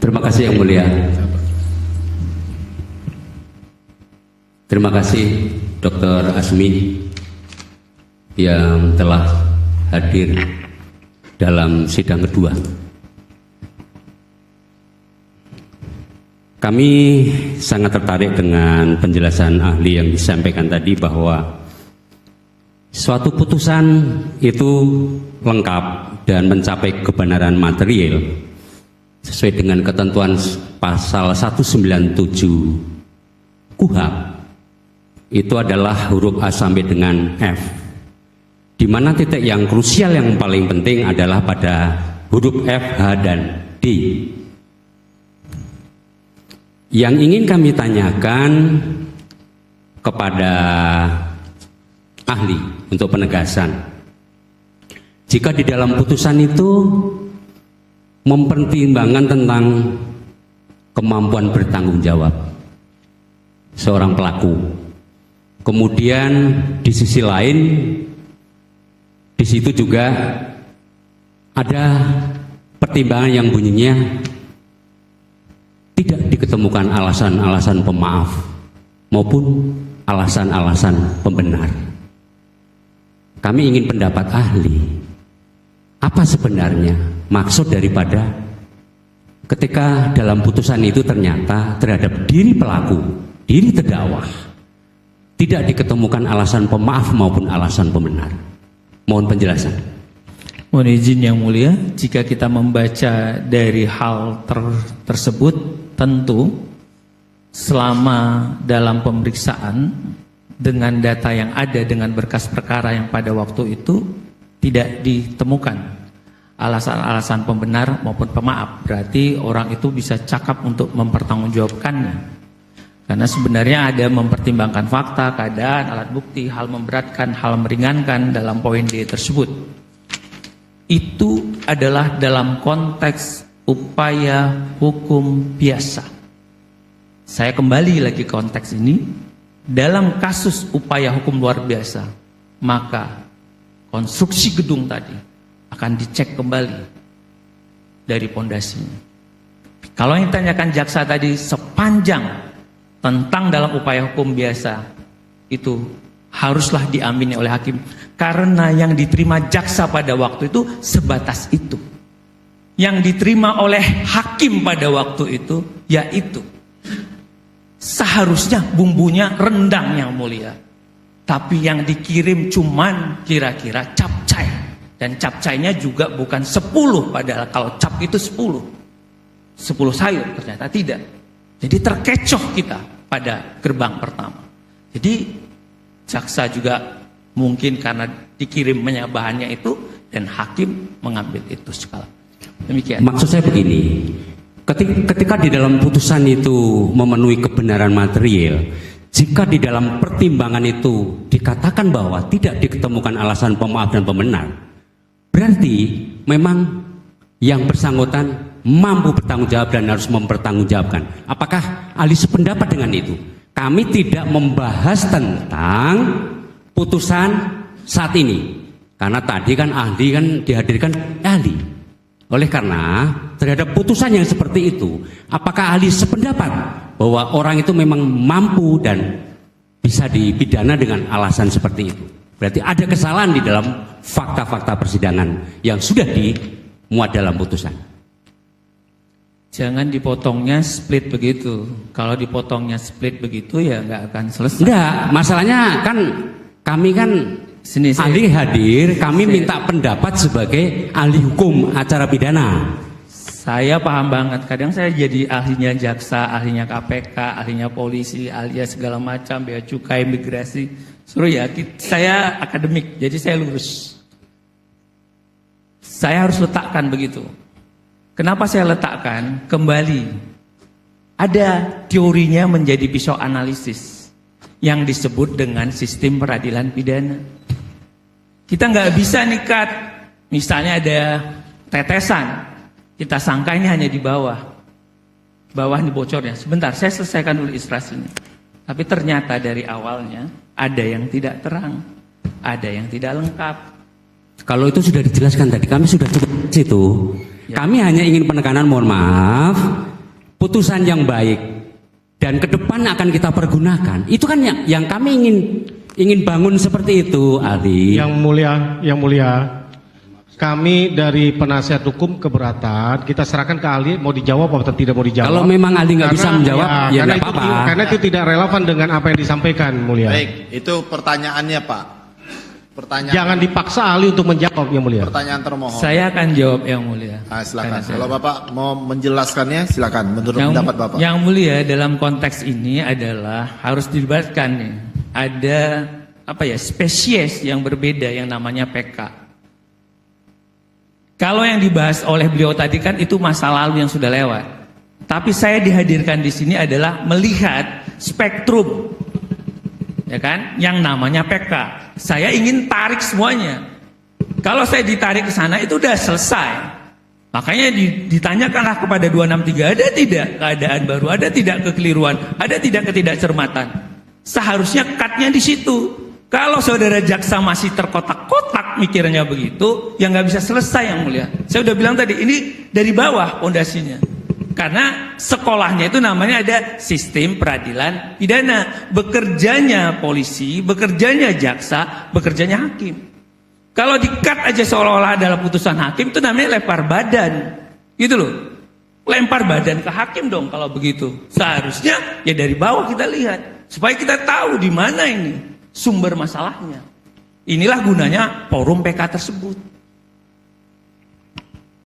Terima kasih Yang Mulia. Terima kasih Dr. Asmi yang telah hadir dalam sidang kedua. Kami sangat tertarik dengan penjelasan ahli yang disampaikan tadi bahwa suatu putusan itu lengkap dan mencapai kebenaran material sesuai dengan ketentuan pasal 197 KUHP. Itu adalah huruf A sampai dengan F, di mana titik yang krusial yang paling penting adalah pada huruf F, H, dan D. Yang ingin kami tanyakan kepada ahli untuk penegasan, jika di dalam putusan itu mempertimbangkan tentang kemampuan bertanggung jawab seorang pelaku, kemudian di sisi lain di situ juga ada pertimbangan yang bunyinya tidak diketemukan alasan-alasan pemaaf maupun alasan-alasan pembenar. Kami ingin pendapat ahli, apa sebenarnya maksud daripada ketika dalam putusan itu ternyata terhadap diri pelaku, diri terdakwa, tidak diketemukan alasan pemaaf maupun alasan pembenar. Mohon penjelasan. Mohon izin Yang Mulia, jika kita membaca dari hal tersebut, tentu selama dalam pemeriksaan dengan data yang ada, dengan berkas perkara yang pada waktu itu tidak ditemukan alasan-alasan pembenar maupun pemaaf, berarti orang itu bisa cakap untuk mempertanggungjawabkannya. Karena sebenarnya ada mempertimbangkan fakta, keadaan, alat bukti, hal memberatkan, hal meringankan dalam poin D tersebut. Itu adalah dalam konteks upaya hukum biasa. Saya kembali lagi ke konteks ini. Dalam kasus upaya hukum luar biasa, maka konstruksi gedung tadi akan dicek kembali dari pondasinya. Kalau yang ditanyakan jaksa tadi sepanjang tentang dalam upaya hukum biasa, itu haruslah diamini oleh hakim, karena yang diterima jaksa pada waktu itu sebatas itu. Yang diterima oleh hakim pada waktu itu yaitu seharusnya bumbunya rendang Yang Mulia, tapi yang dikirim cuman kira-kira capcay, dan capcaynya juga bukan 10, padahal kalau cap itu 10 sayur, ternyata tidak. Jadi terkecoh kita pada gerbang pertama. Jadi jaksa juga mungkin karena dikirimnya bahannya itu, dan hakim mengambil itu segala. Demikian. Maksud saya begini, ketika di dalam putusan itu memenuhi kebenaran material, jika di dalam pertimbangan itu dikatakan bahwa tidak diketemukan alasan pemaaf dan pembenar, berarti memang yang bersangkutan mampu bertanggung jawab dan harus mempertanggungjawabkan. Apakah ahli sependapat dengan itu? Kami tidak membahas tentang putusan saat ini, karena tadi kan ahli kan dihadirkan ahli. Oleh karena terhadap putusan yang seperti itu, apakah ahli sependapat bahwa orang itu memang mampu dan bisa dipidana dengan alasan seperti itu? Berarti ada kesalahan di dalam fakta-fakta persidangan yang sudah dimuat dalam putusan. Jangan dipotongnya split begitu. Kalau dipotongnya split begitu ya nggak akan selesai. Enggak, masalahnya kan kami kan ahli hadir, kami minta pendapat sebagai ahli hukum acara pidana. Saya paham banget, kadang saya jadi ahlinya jaksa, ahlinya KPK, ahlinya polisi, ahlinya segala macam, bea cukai, imigrasi. Suruh ya, saya akademik, jadi saya lurus. Saya harus letakkan begitu. Kenapa saya letakkan? Kembali, ada teorinya menjadi pisau analisis yang disebut dengan sistem peradilan pidana. Kita nggak bisa nikat, misalnya ada tetesan, kita sangka ini hanya di bawah ini bocornya. Sebentar, saya selesaikan dulu ilustrasinya. Tapi ternyata dari awalnya ada yang tidak terang, ada yang tidak lengkap. Kalau itu sudah dijelaskan tadi, kami sudah cukup di situ. Ya. Kami hanya ingin penekanan, mohon maaf, putusan yang baik dan ke depan akan kita pergunakan. Itu kan yang kami ingin bangun seperti itu, Aldi. Yang mulia, kami dari penasihat hukum keberatan, kita serahkan ke ahli, mau dijawab atau tidak mau dijawab. Kalau memang Aldi nggak bisa menjawab, ya nggak apa-apa. Karena itu tidak relevan dengan apa yang disampaikan, mulia. Baik, itu pertanyaannya Pak. Pertanyaan. Jangan dipaksa ahli untuk menjawab, yang mulia. Pertanyaan termohon. Saya akan jawab yang mulia. Silakan. Karena saya- Kalau Bapak mau menjelaskannya, silakan. Menurut pendapat Bapak. Yang mulia dalam konteks ini adalah harus dilibatkan nih. Ada spesies yang berbeda yang namanya PK. Kalau yang dibahas oleh beliau tadi kan itu masa lalu yang sudah lewat. Tapi saya dihadirkan di sini adalah melihat spektrum, ya kan, yang namanya PK. Saya ingin tarik semuanya. Kalau saya ditarik ke sana itu udah selesai. Makanya ditanyakanlah kepada 263, ada tidak keadaan baru, ada tidak kekeliruan, ada tidak ketidakcermatan. Seharusnya cutnya di situ. Kalau saudara jaksa masih terkotak-kotak mikirnya begitu, ya nggak bisa selesai yang mulia. Saya udah bilang tadi, ini dari bawah pondasinya. Karena sekolahnya itu namanya ada sistem peradilan pidana. Bekerjanya polisi, bekerjanya jaksa, bekerjanya hakim. Kalau di-cut aja seolah-olah adalah putusan hakim, itu namanya lempar badan. Gitu loh. Lempar badan ke hakim dong kalau begitu. Seharusnya ya dari bawah kita lihat. Supaya kita tahu di mana ini sumber masalahnya. Inilah gunanya forum PK tersebut.